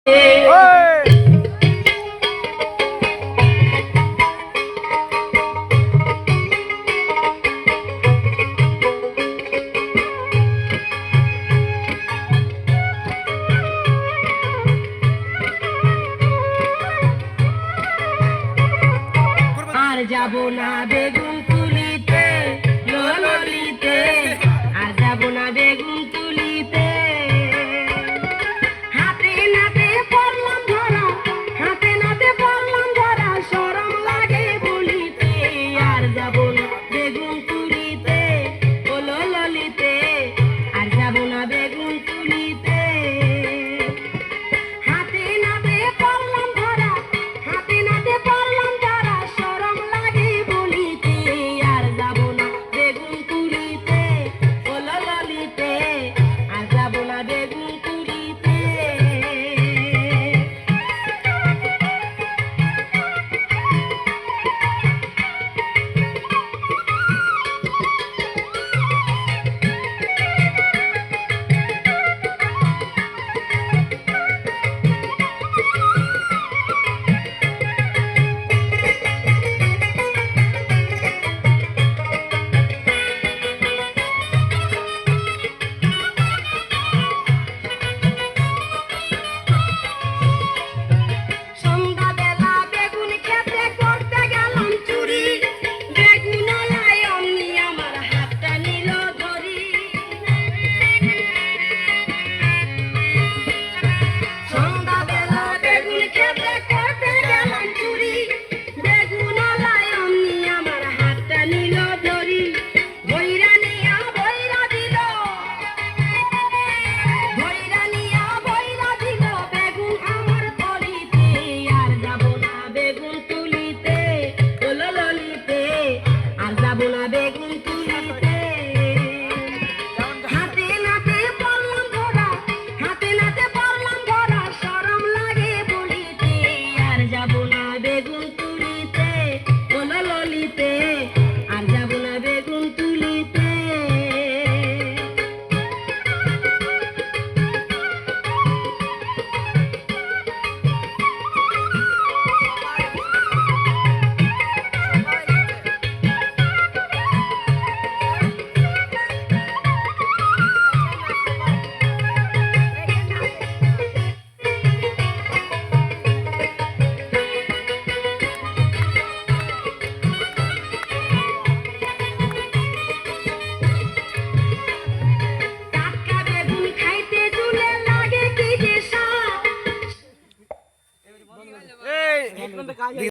আর যাব না বেগুন তুলিতে ললিতে, আর যাব না বেগুন তুলিতে। হাতে নাতে পড়লাম ধরা, হাতে নাতে পড়লাম ধরা, শরম লাগে বলিতে। আর যাব না বেগুন তুলিতে ললিতে, আর যাব না বেগুন তুলিতে। হাতে নাতে পড়লাম ধরা, হাতে নাতে পড়লাম ধরা, শরম লাগে বলিতে। আর যাব না বেগুন তুলিতে ললিতে, আর যাব না বেগুন তুলিতে। সন্ধ্যাবেলা বেগুন খেতে করতে গেলাম চুরি, বেগুনওয়ালায় অমনি আমার হাতটা নিল ধরি। সন্ধ্যাবেলা বেগুন খেতে করতে গেলাম চুরি, বেগুনওয়ালায় অমনি আমার হাতটা নিল ধরি। বইরা নিয়া বইরা দিল, বইরা নিয়া বইরা দিল বেগুন আমার তলিতে। আর যাব না বেগুন তুলিতে ললিতে, আর যাব না বেগুন তুলিতে। হাতে নাতে পড়লাম ধরা, হাতে নাতে পড়লাম ধরা, শরম লাগে বলিতে। আর যাব না বেগুন তুলিতে ললিতে, আর যাব না বেগুন তুলিতে। টাটকা বেগুন খাইতে জুলে লাগে কি যে স্বাদ।